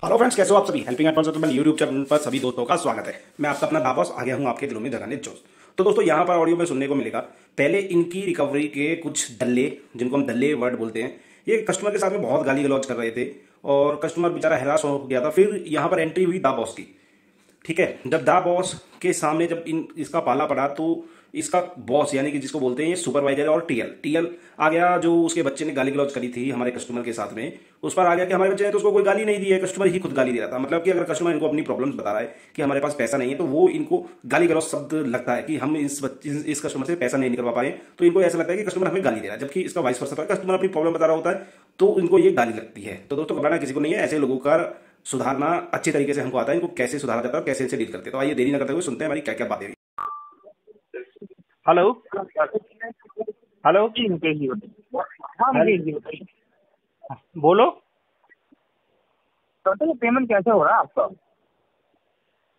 Hello friends, कैसे हो आप सभी। हेल्पिंग एट यूट्यूब चैनल पर सभी दोस्तों का स्वागत है। मैं आपका अपना दाबॉस आ गया हूं आपके दिलों में जगाने जोश। तो दोस्तों, यहाँ पर ऑडियो में सुनने को मिलेगा पहले इनकी रिकवरी के कुछ दल्ले, जिनको हम दल्ले वर्ड बोलते हैं, ये कस्टमर के साथ में बहुत गाली गलौज कर रहे थे और कस्टमर बेचारा हैरास हो गया था। फिर यहाँ पर एंट्री हुई दाबॉस की। ठीक है, जब दा बॉस के सामने जब इसका पाला पड़ा तो इसका बॉस यानी कि जिसको बोलते हैं ये सुपरवाइजर और टीएल टीएल आ गया, जो उसके बच्चे ने गाली गलौज करी थी हमारे कस्टमर के साथ में। उस पर आ गया कि हमारे बच्चे ने तो उसको कोई गाली नहीं दी है, कस्टमर ही खुद गाली दे रहा था। मतलब कि अगर कस्टमर इनको अपनी प्रॉब्लम्स बता रहा है कि हमारे पास पैसा नहीं है, तो वो इनको गाली गलौज शब्द लगता है कि हम इस कस्टमर से पैसा नहीं निकलवा पाए, तो इनको ऐसा लगता है कि कस्टमर हमें गाली दे रहा है। जबकि इसका वाइस वर्सा, कस्टमर अपनी प्रॉब्लम बता रहा होता है तो इनको ये गाली लगती है। तो दोस्तों, घबराना किसी को नहीं है, ऐसे लोगों का सुधारना अच्छे तरीके से हमको आता है, इनको कैसे सुधारा जाता है और कैसे इनसे डील करते हैं। तो आइए देरी न करते हुए सुनते हैं हमारी क्या क्या बातें हुई। Hello hello. जी मुकेश जी बताइए। हाँ मुकेश जी बताइए। बोलो। तो ये पेमेंट कैसे हो रहा है आपका?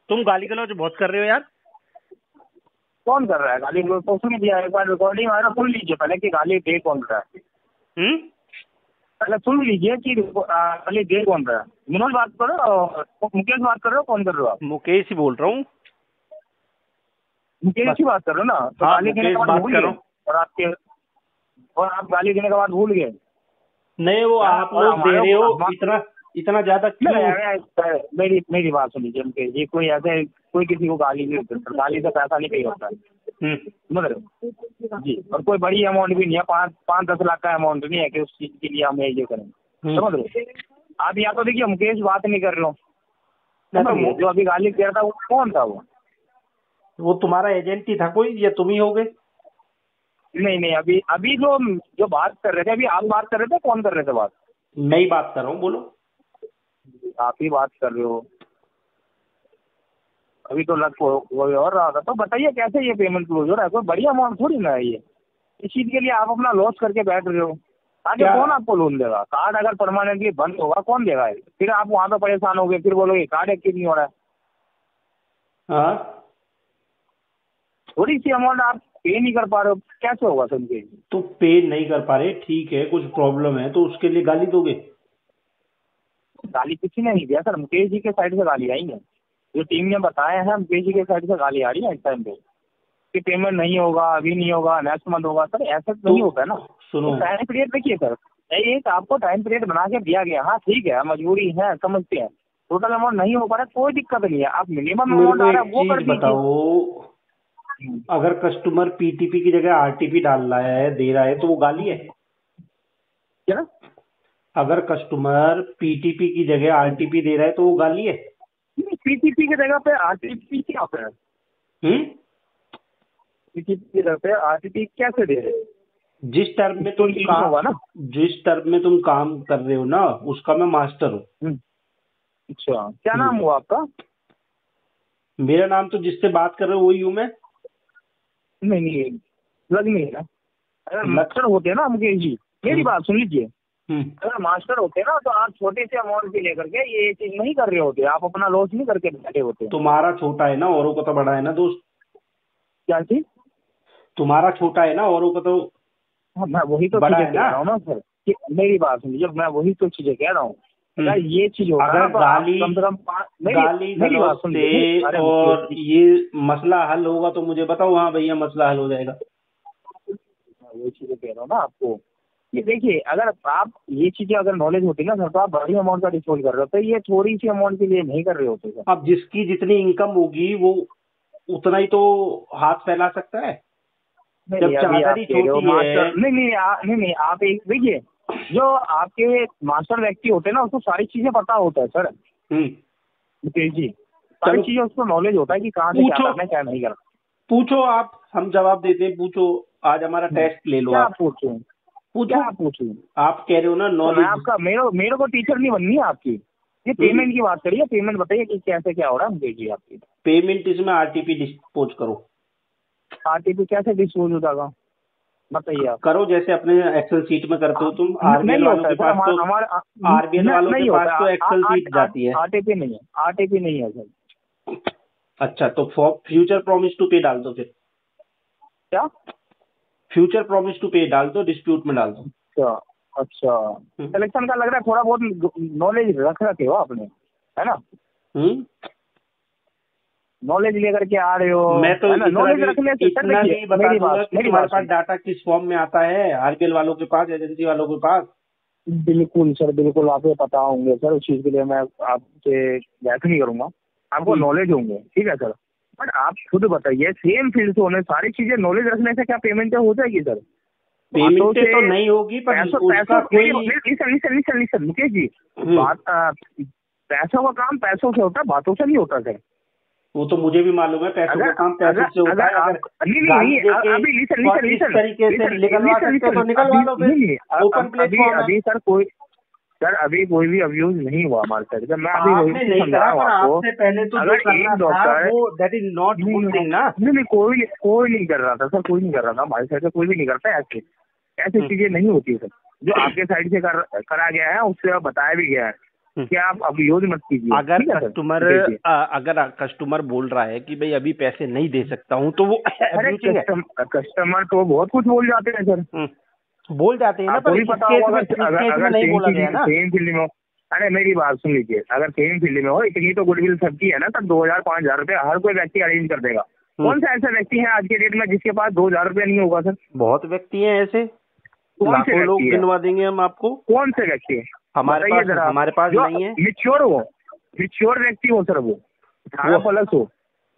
तुम गाली गलौज बहुत कर रहे हो यार। कौन कर रहा है गाली? तो सुन दिया, एक बार रिकॉर्डिंग हमारा सुन लीजिए पहले कि गाली दे कौन रहा है। पहले सुन लीजिए कि गाली दे कौन रहा है। मनोज बात करो और मुकेश बात कर रहे हो, कौन कर रहे हो आप? मुकेश ही बोल रहा हूँ। मुकेश ही बात कर रहे हो ना? तो हाँ, गाली देने के मुकेश बाद बात भूल कर गए रहा हूँ। और आप गाली देने के बाद भूल गए? नहीं, वो आप और लोग दे रहे हो हमारे इतना इतना ज्यादा क्यों? मेरी मेरी बात सुन लीजिए मुकेश जी, कोई ऐसे कोई किसी को गाली नहीं देता, गाली से पैसा नहीं पे होता है, समझ रहे हो जी। और कोई बड़ी अमाउंट भी नहीं है, 5-10 लाख का अमाउंट नहीं है कि उस चीज के लिए हम ये करें, समझ रहे हो। आप या तो देखिए मुकेश बात नहीं कर रहे हो, जो अभी गाली दे रहा था वो कौन था? वो तुम्हारा एजेंट ही था कोई, या तुम ही हो गए? नहीं नहीं, अभी अभी जो जो बात कर रहे थे, अभी आप बात कर रहे थे, कौन कर रहे थे बात? मैं ही बात कर रहा हूँ, बोलो। आप ही बात कर रहे हो। अभी तो लग कोई और रहा था। तो बताइए कैसे ये पेमेंट क्लोज हो रहा है? कोई बड़ी अमाउंट थोड़ी ना है ये। इस चीज के लिए आप अपना लॉस करके बैठ रहे हो। आगे कौन आपको लोन देगा? कार्ड अगर परमानेंटली बंद होगा कौन देगा? फिर आप वहां पे परेशान हो गए, फिर बोलोगे कार्ड एक्टिव नहीं हो रहा है। हाँ, थोड़ी सी अमाउंट आप पे नहीं कर पा रहे हो, कैसे होगा समझे? तो पे नहीं कर पा रहे, ठीक है, कुछ प्रॉब्लम है तो उसके लिए गाली दोगे? गाली किसी ने नहीं दिया सर, मुकेश जी के साइड से गाली आई है। जो टीम ने बताया है, मुकेश जी के साइड से गाली आ रही है इस टाइम पे कि पेमेंट नहीं होगा, अभी नहीं होगा, नेक्स्ट मंथ होगा। सर ऐसा तो नहीं होता है ना। सुनो, टाइम पीरियड देखिए सर, एक आपको टाइम पीरियड बना के दिया गया। हाँ ठीक है, मजबूरी है, समझते हैं, टोटल अमाउंट नहीं हो पा रहा, कोई दिक्कत नहीं है। आप मिनिमम मेरे अमाउंट को आ एक रहा है वो कर चीज दीजिए। बताओ, अगर कस्टमर पीटीपी की जगह आरटीपी डाल रहा है, दे रहा है, तो वो गाली है? क्या? अगर कस्टमर पीटीपी की जगह आरटीपी दे रहा है तो वो गाली है? पीटीपी की जगह पे आरटीपी क्या होता है? पीटीपी की जगह पे आरटीपी कैसे दे रहे हैं? जिस टर्म में तुम होगा ना। जिस टर्म में तुम काम कर रहे हो ना, उसका मैं मास्टर हूँ। अच्छा, क्या नाम हुआ आपका? मेरा नाम तो जिससे बात कर रहे हो वही हूँ मैं। नहीं नहीं, लग नहीं रहा। अगर मास्टर होते ना मुकेश जी, मेरी बात सुन लीजिए, अगर मास्टर होते ना तो आप छोटे से अमाउंट भी लेकर के ये चीज नहीं कर रहे होते, आप अपना लॉस नहीं करके बैठे होते। तुम्हारा छोटा है ना, औरों को तो बड़ा है ना दोस्त। क्या चीज? तुम्हारा छोटा है ना, औरों को तो हाँ, मैं वही तो बड़ा चीजें है कह ना। रहा हूँ ना सर, कि मेरी बात सुनिए, मैं वही तो चीजें कह रहा हूँ। अगर ये चीज होता अगर ना तो गाली कम से कम गाली मेरी बात गलौज सुनिए। से और ये मसला हल होगा तो मुझे बताओ, हाँ भैया मसला हल हो जाएगा। वही चीजें कह रहा हूँ ना आपको। ये देखिए, अगर आप ये चीजें अगर नॉलेज होती ना सर, तो आप बड़ी अमाउंट का डिस्पोज कर रहे होते, ये थोड़ी सी अमाउंट के लिए नहीं कर रहे होते सर। अब जिसकी जितनी इनकम होगी वो उतना ही तो हाथ फैला सकता है। जब चादर ही छोटी है। नहीं नहीं, आप एक देखिए, जो आपके मास्टर व्यक्ति होते हैं ना, उसको सारी चीजें पता होता है सर मुकेश जी। सारी चीजें उसको नॉलेज होता है कि कहाँ से क्या करना है, क्या नहीं करना। पूछो आप, हम जवाब देते हैं। पूछो, आज हमारा टेस्ट ले लो। क्या आप पूछूं? पूछो। क्या पूछूं? आप कह रहे हो ना तो मैं नॉलेज। आपका मेरे को टीचर नहीं बननी है आपकी। ये पेमेंट की बात करिए, पेमेंट बताइए कि कैसे क्या हो रहा है मुकेश जी आपकी। पेमेंट इसमें आरटीपी डिस्पोज करो। आरटीपी कैसे डिस्पोज हो जाएगा बताइए आप। करो जैसे अपने एक्सेल सीट में करते हो तुम। आरबीएल नहीं वालों होता के है सर, पास तो आरबीएल वालों के पास तो एक्सेल सीट जाती है। आरटीपी नहीं है, आरटीपी नहीं है सर। अच्छा, तो फ्यूचर प्रॉमिस टू पे डाल दो फिर। क्या? फ्यूचर प्रॉमिस टू पे डाल दो, डिस्प्यूट में डाल दो। अच्छा अच्छा, सिलेक्शन का लग रहा है थोड़ा बहुत नॉलेज रख रखे हो आपने। है ना। नॉलेज लेकर के आ रहे हो, मैं तो नॉलेज रखने से सर नहीं बता दूंगा कि तुम्हारे पास डाटा किस फॉर्म में आता है, आरबीएल वालों के पास, एजेंसी वालों के पास। बिल्कुल सर, बिल्कुल आपको पता होंगे सर, उस चीज के लिए मैं आपसे बात नहीं करूंगा, आपको नॉलेज होंगे, ठीक है सर। बट आप खुद बताइए, सेम फील्ड से होने सारी चीजें नॉलेज रखने से क्या पेमेंट हो जाएगी सर? पेमेंट तो नहीं होगी, पर उसका कोई लिसन मुकेश जी, बात पैसों का काम पैसों से होता है, बातों से नहीं होता सर। वो तो मुझे भी मालूम है, पैसों का काम पैसों से होता है। अगर अभी लिसन तरीके से निकलवा सकते हो तो निकलवा लो, फिर ओपन प्लेटफॉर्म है। अभी सर कोई भी अब्यूज नहीं हुआ हमारे साइड से। मैं अभी आपने नहीं करा, पर आपसे पहले तो जो करना था वो that is not good thing ना। नहीं, कोई नहीं कर रहा था सर, कोई नहीं कर रहा था हमारी साइड से, कोई भी नहीं करता ऐसी चीजें नहीं होती सर। जो आपके साइड से करा गया है उससे बताया भी गया है कि आप अभियोग मत कीजिए। अगर कस्टमर बोल रहा है कि भाई अभी पैसे नहीं दे सकता हूँ तो वो कस्टमर तो बहुत कुछ बोल जाते हैं सर, बोल जाते हैं ना, पर पता होगा अगर नहीं बोला गया ना सेम फील्ड में हो। अरे मेरी बात सुन लीजिए, अगर सेम फील्ड में हो, इतनी तो गुडविल सबकी है ना, तब 2000-5000 रुपए हर कोई व्यक्ति अरेंज कर देगा। कौन सा ऐसा व्यक्ति है आज के डेट में जिसके पास 2000 रुपया नहीं होगा सर? बहुत व्यक्ति हैं ऐसे, लाखों लोग गिनवा देंगे हम आपको। कौन से व्यक्ति है हमारे पास नहीं है। मिच्योर व्यक्ति हो सर, वो 18 प्लस हो,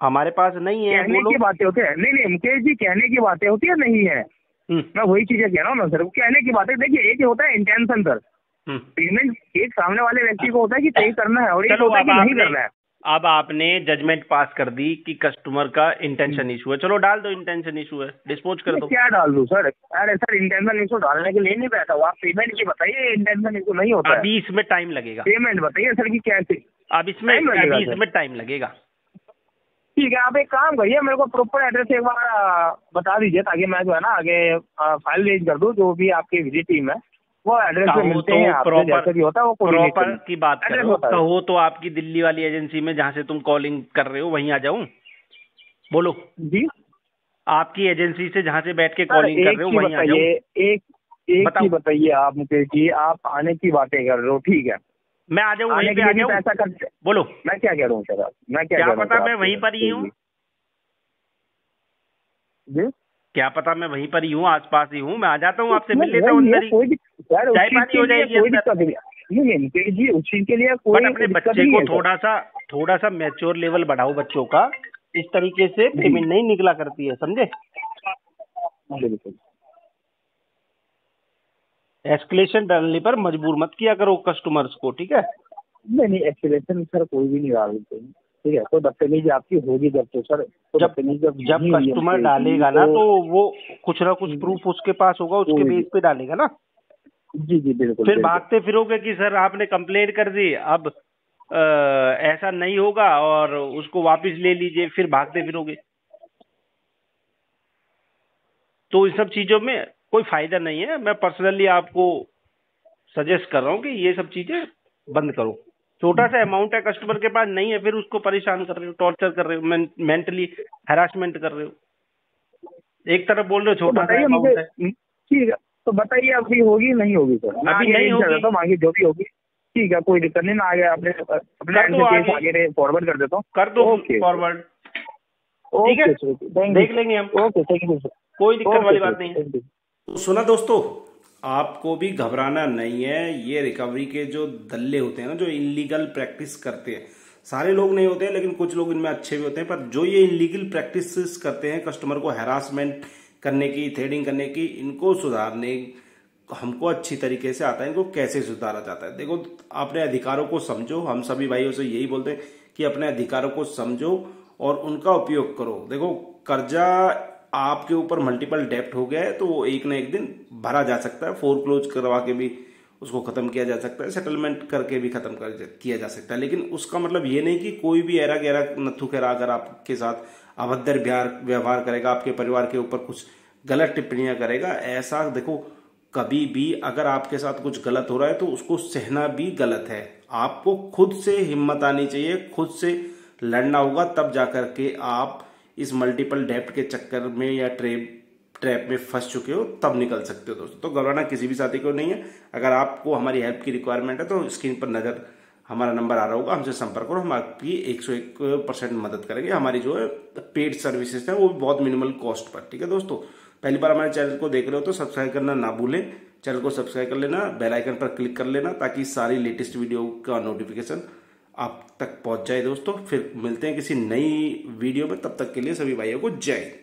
हमारे पास नहीं है। कहने की बातें होती है। नहीं मुकेश जी, कहने की बातें होती है, नहीं है। मैं वही चीजें कह रहा हूँ ना सर, कहने की बातें। देखिए, एक होता है इंटेंशन सर, पेमेंट एक सामने वाले व्यक्ति को होता है कि पे करना है, और एक होता है कि नहीं करना है। अब आपने जजमेंट पास कर दी कि कस्टमर का इंटेंशन इशू है, चलो डाल दो इंटेंशन इशू है, डिस्पोज कर दो। क्या डाल दो सर? अरे सर, इंटेंशन इशू डालने के लिए नहीं बैठा हुआ, आप पेमेंट की बताइए। इंटेंशन इशू नहीं होता, अभी इसमें टाइम लगेगा। पेमेंट बताइए सर की कैसे, अब इसमें टाइम लगेगा। ठीक है, आप एक काम करिए, मेरे को प्रॉपर एड्रेस एक बार बता दीजिए, ताकि मैं जो है ना आगे फाइल रेज कर दूं। जो भी आपकी विजिट टीम है वो एड्रेस पे मिलते हैं आपसे, जैसे भी होता है वो प्रॉपर की बात करो तो आपकी दिल्ली वाली एजेंसी में जहाँ से तुम कॉलिंग कर रहे हो वहीं आ जाऊं? बोलो जी, आपकी एजेंसी से जहाँ से बैठ के कॉलिंग कर रहे हो वहीं आ जाऊं? एक ही बताइए आप मुकेश जी, आप आने की बातें कर रहे हो, ठीक है, मैं आ जाऊँ वहीं पे आ जाऊँ? पैसा कर, बोलो मैं क्या कह रहा हूँ सर, मैं क्या पता मैं वहीं पर ही हूँ जी, क्या पता मैं वहीं पर ही हूँ, आसपास ही हूँ, मैं आ जाता हूँ, आपसे मिल लेता हूँ अंदर ही, चाय पानी हो जाएगी अंदर। नहीं जी, उस चीज के लिए कोई, अपने बच्चे को थोड़ा सा मैच्योर लेवल बढ़ाओ बच्चों का, इस तरीके से पेमेंट नहीं निकला करती है, समझे? बिल्कुल, एस्केलेशन डालने पर मजबूर मत किया करो कस्टमर्स को, ठीक है? नहीं एस्केलेशन सर कोई भी नहीं डालते, ठीक है। कोई बदतमीजी आपकी होगी जब, तो सर जब कस्टमर डालेगा ना तो वो कुछ ना कुछ प्रूफ उसके पास होगा, उसके बेस पे डालेगा ना। जी बिल्कुल। फिर भागते फिरोगे कि सर आपने कंप्लेंट कर दी, अब ऐसा नहीं होगा और उसको वापस ले लीजिए, फिर भागते फिरोगे, तो इन सब चीजों में कोई फायदा नहीं है। मैं पर्सनली आपको सजेस्ट कर रहा हूँ कि ये सब चीजें बंद करो। छोटा सा अमाउंट है, कस्टमर के पास नहीं है, फिर उसको परेशान कर रहे हो, टॉर्चर कर रहे हो, मेंटली हैरासमेंट कर रहे हो। एक तरफ बोल रहे हो छोटा सा अमाउंट है, ठीक है, तो बताइए अभी होगी नहीं होगी सर? अभी नहीं होगी तो आगे जो भी होगी, ठीक है, कोई दिक्कत नहीं। मैं आगे अपने आगे फॉरवर्ड कर देता हूँ, कर दो फॉरवर्ड, ठीक है, देख लेंगे हम। ओके, थैंक यू सर, कोई दिक्कत वाली बात नहीं है। सुना दोस्तों, आपको भी घबराना नहीं है। ये रिकवरी के जो दल्ले होते हैं ना, जो इलीगल प्रैक्टिस करते हैं, सारे लोग नहीं होते हैं लेकिन कुछ लोग इनमें अच्छे भी होते हैं, पर जो ये इलीगल प्रैक्टिस करते हैं, कस्टमर को हैरासमेंट करने की, थ्रेडिंग करने की, इनको सुधारने हमको अच्छी तरीके से आता है। इनको कैसे सुधारा जाता है? देखो, अपने अधिकारों को समझो। हम सभी भाइयों से यही बोलते हैं कि अपने अधिकारों को समझो और उनका उपयोग करो। देखो, कर्जा आपके ऊपर मल्टीपल डेप्ट हो गया है तो वो एक न एक दिन भरा जा सकता है, फोरक्लोज करवा के भी उसको खत्म किया जा सकता है, सेटलमेंट करके भी खत्म किया जा सकता है। लेकिन उसका मतलब ये नहीं कि कोई भी ऐरा गैरा नथु खेरा अगर आपके साथ अभद्र व्यवहार करेगा, आपके परिवार के ऊपर कुछ गलत टिप्पणियां करेगा, ऐसा देखो कभी भी अगर आपके साथ कुछ गलत हो रहा है तो उसको सहना भी गलत है। आपको खुद से हिम्मत आनी चाहिए, खुद से लड़ना होगा, तब जाकर के आप इस मल्टीपल डेप्ट के चक्कर में या ट्रैप में फंस चुके हो, तब निकल सकते हो दोस्तों। तो घबराना किसी भी साथी को नहीं है। अगर आपको हमारी हेल्प की रिक्वायरमेंट है तो स्क्रीन पर नजर हमारा नंबर आ रहा होगा, हमसे संपर्क करो, हम आपकी 101% मदद करेंगे। हमारी जो है पेड सर्विसेज है वो भी बहुत मिनिमल कॉस्ट पर। ठीक है दोस्तों, पहली बार हमारे चैनल को देख रहे हो तो सब्सक्राइब करना ना भूलें, चैनल को सब्सक्राइब कर लेना, बेल आइकन पर क्लिक कर लेना ताकि सारी लेटेस्ट वीडियो का नोटिफिकेशन आप तक पहुंच जाए। दोस्तों फिर मिलते हैं किसी नई वीडियो में, तब तक के लिए सभी भाइयों को जय हिंद।